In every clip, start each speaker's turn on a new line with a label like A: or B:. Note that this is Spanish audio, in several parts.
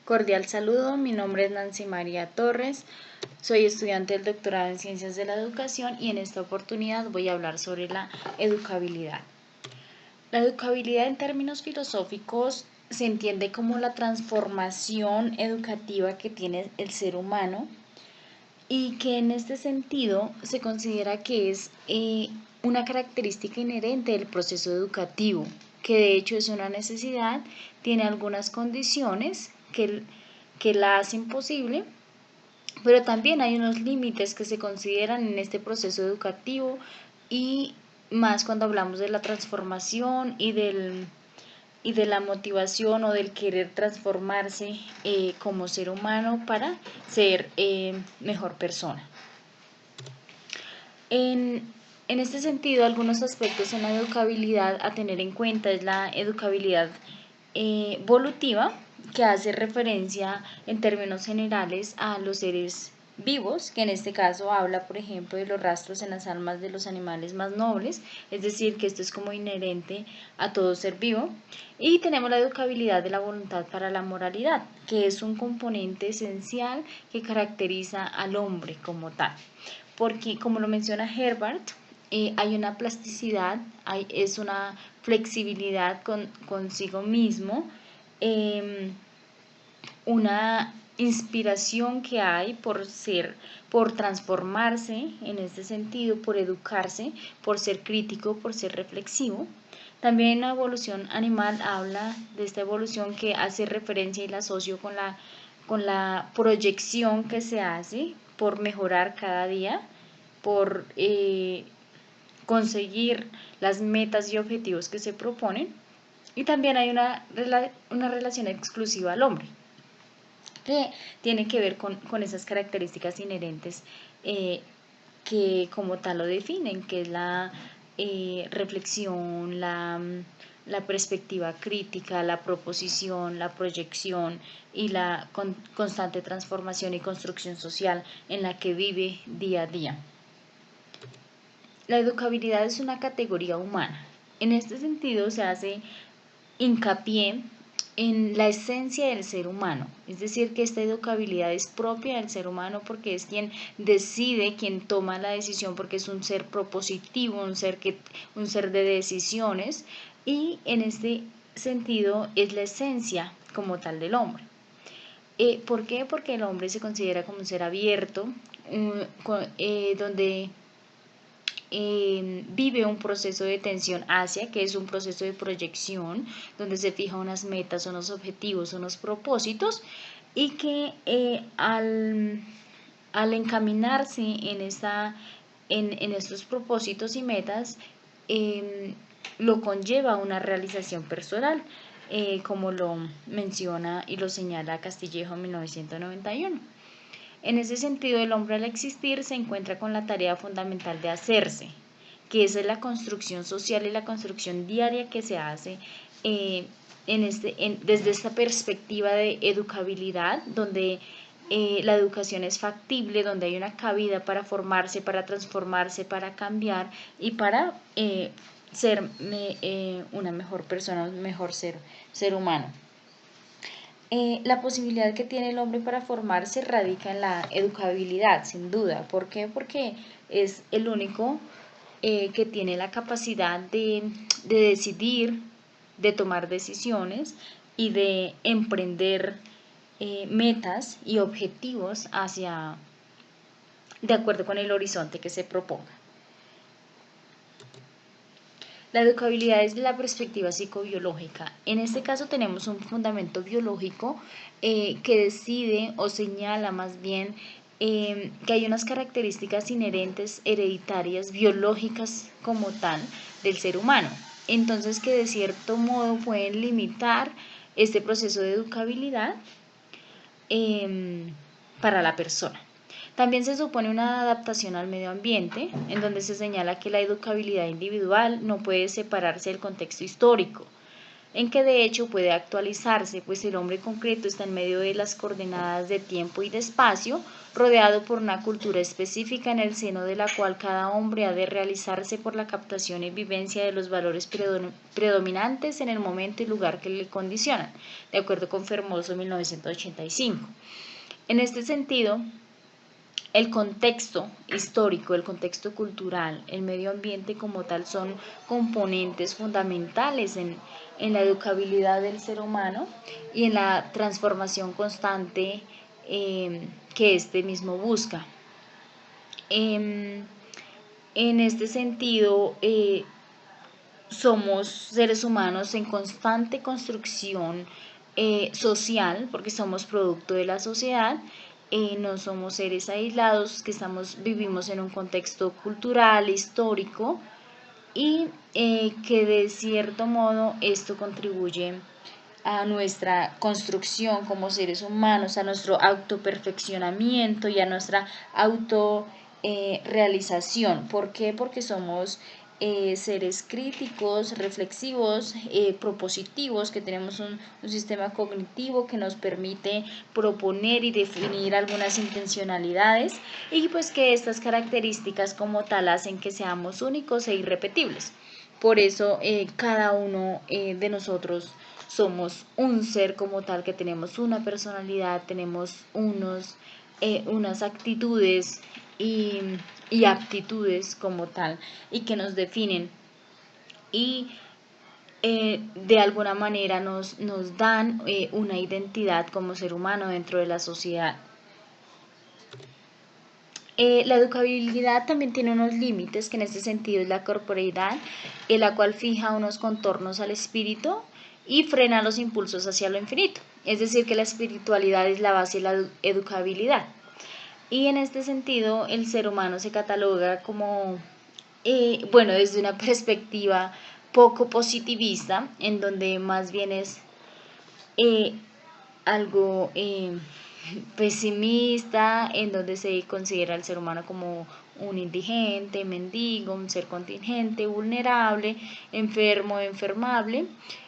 A: Cordial saludo, mi nombre es Nancy María Torres, soy estudiante del doctorado en Ciencias de la Educación y en esta oportunidad voy a hablar sobre la educabilidad. La educabilidad en términos filosóficos se entiende como la transformación educativa que tiene el ser humano y que en este sentido se considera que es una característica inherente del proceso educativo, que de hecho es una necesidad, tiene algunas condiciones que la hacen posible, pero también hay unos límites que se consideran en este proceso educativo y más cuando hablamos de la transformación y de la motivación o del querer transformarse como ser humano para ser mejor persona. En este sentido, algunos aspectos en la educabilidad a tener en cuenta es la educabilidad evolutiva, que hace referencia en términos generales a los seres vivos, que en este caso habla, por ejemplo, de los rastros en las almas de los animales más nobles, es decir, que esto es como inherente a todo ser vivo. Y tenemos la educabilidad de la voluntad para la moralidad, que es un componente esencial que caracteriza al hombre como tal. Porque, como lo menciona Herbart, hay una plasticidad, es una flexibilidad consigo mismo, una inspiración que hay por transformarse en este sentido, por educarse, por ser crítico, por ser reflexivo. También la evolución animal habla de esta evolución que hace referencia y la asocio con la proyección que se hace por mejorar cada día, por conseguir las metas y objetivos que se proponen. Y también hay una relación exclusiva al hombre, que tiene que ver con esas características inherentes que como tal lo definen, que es la reflexión, la perspectiva crítica, la proposición, la proyección y la constante transformación y construcción social en la que vive día a día. La educabilidad es una categoría humana. En este sentido se hace hincapié en la esencia del ser humano, es decir, que esta educabilidad es propia del ser humano porque es quien decide, quien toma la decisión, porque es un ser propositivo, un ser de decisiones, y en este sentido es la esencia como tal del hombre. ¿Por qué? Porque el hombre se considera como un ser abierto, donde vive un proceso de tensión hacia, que es un proceso de proyección, donde se fija unas metas, unos objetivos, unos propósitos, y que al encaminarse en estos propósitos y metas, lo conlleva a una realización personal, como lo menciona y lo señala Castillejo en 1991. En ese sentido, el hombre al existir se encuentra con la tarea fundamental de hacerse, que es la construcción social y la construcción diaria que se hace desde esta perspectiva de educabilidad, donde la educación es factible, donde hay una cabida para formarse, para transformarse, para cambiar y para ser una mejor persona, un mejor ser humano. La posibilidad que tiene el hombre para formarse radica en la educabilidad, sin duda. ¿Por qué? Porque es el único que tiene la capacidad de decidir, de tomar decisiones y de emprender metas y objetivos de acuerdo con el horizonte que se proponga. La educabilidad es la perspectiva psicobiológica. En este caso tenemos un fundamento biológico que decide o señala más bien que hay unas características inherentes, hereditarias, biológicas como tal del ser humano. Entonces que de cierto modo pueden limitar este proceso de educabilidad para la persona. También se supone una adaptación al medio ambiente, en donde se señala que la educabilidad individual no puede separarse del contexto histórico. en que de hecho puede actualizarse, pues el hombre concreto está en medio de las coordenadas de tiempo y de espacio, rodeado por una cultura específica en el seno de la cual cada hombre ha de realizarse por la captación y vivencia de los valores predominantes en el momento y lugar que le condicionan, de acuerdo con Fermoso 1985. En este sentido, el contexto histórico, el contexto cultural, el medio ambiente como tal son componentes fundamentales en la educabilidad del ser humano y en la transformación constante que éste mismo busca. En este sentido, somos seres humanos en constante construcción social, porque somos producto de la sociedad, no somos seres aislados, que vivimos en un contexto cultural, histórico, y que de cierto modo esto contribuye a nuestra construcción como seres humanos, a nuestro autoperfeccionamiento y a nuestra autorrealización. ¿Por qué? Porque somos seres críticos, reflexivos, propositivos, que tenemos un sistema cognitivo que nos permite proponer y definir algunas intencionalidades, y pues que estas características como tal hacen que seamos únicos e irrepetibles. Por eso cada uno de nosotros somos un ser como tal, que tenemos una personalidad, tenemos unas actitudes y aptitudes como tal, y que nos definen y de alguna manera nos dan una identidad como ser humano dentro de la sociedad. La educabilidad también tiene unos límites, que en este sentido es la corporeidad, en la cual fija unos contornos al espíritu y frena los impulsos hacia lo infinito. Es decir, que la espiritualidad es la base de la educabilidad. Y en este sentido, el ser humano se cataloga como, desde una perspectiva poco positivista, en donde más bien es algo pesimista, en donde se considera al ser humano como un indigente, mendigo, un ser contingente, vulnerable, enfermo, enfermable,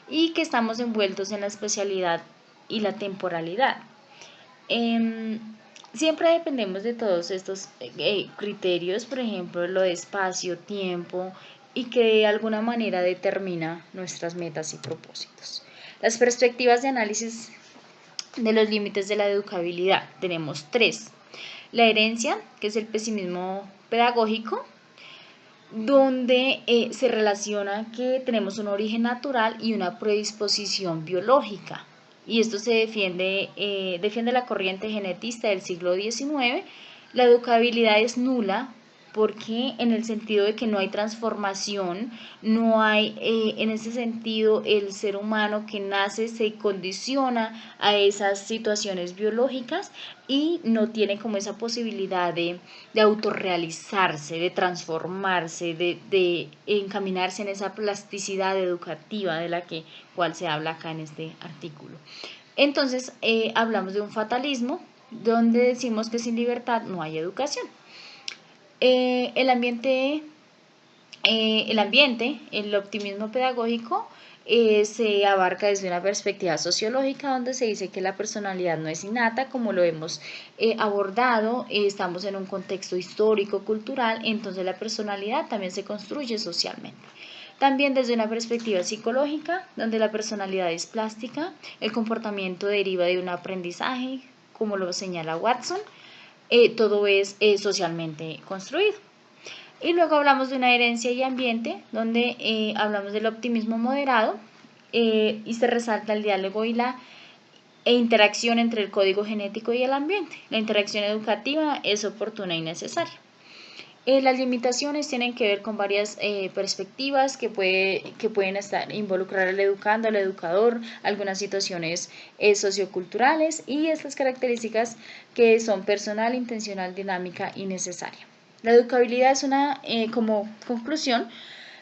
A: y que estamos envueltos en la especialidad y la temporalidad. Siempre dependemos de todos estos criterios, por ejemplo, lo de espacio, tiempo, y que de alguna manera determina nuestras metas y propósitos. Las perspectivas de análisis de los límites de la educabilidad. Tenemos 3. La herencia, que es el pesimismo pedagógico, donde se relaciona que tenemos un origen natural y una predisposición biológica. Y esto se defiende la corriente genetista del siglo XIX. La educabilidad es nula, porque en el sentido de que no hay transformación, no hay, en ese sentido, el ser humano que nace se condiciona a esas situaciones biológicas y no tiene como esa posibilidad de autorrealizarse, de transformarse, de encaminarse en esa plasticidad educativa de la cual se habla acá en este artículo. Entonces, hablamos de un fatalismo, donde decimos que sin libertad no hay educación. El ambiente, el optimismo pedagógico, se abarca desde una perspectiva sociológica, donde se dice que la personalidad no es innata, como lo hemos abordado. Estamos en un contexto histórico, cultural, entonces la personalidad también se construye socialmente. También desde una perspectiva psicológica, donde la personalidad es plástica, el comportamiento deriva de un aprendizaje, como lo señala Watson. Todo es socialmente construido. Y luego hablamos de una herencia y ambiente, donde hablamos del optimismo moderado, y se resalta el diálogo y la interacción entre el código genético y el ambiente. La interacción educativa es oportuna y necesaria. Las limitaciones tienen que ver con varias perspectivas que pueden involucrar al educando, al educador, algunas situaciones socioculturales, y estas características que son personal, intencional, dinámica y necesaria. La educabilidad es como conclusión,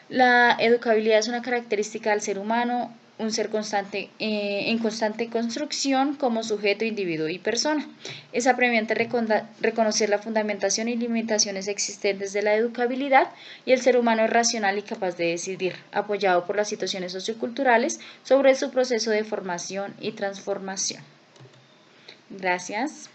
A: La educabilidad es una característica del ser humano, un ser constante, en constante construcción como sujeto, individuo y persona. Es apremiante reconocer la fundamentación y limitaciones existentes de la educabilidad, y el ser humano es racional y capaz de decidir, apoyado por las situaciones socioculturales, sobre su proceso de formación y transformación. Gracias.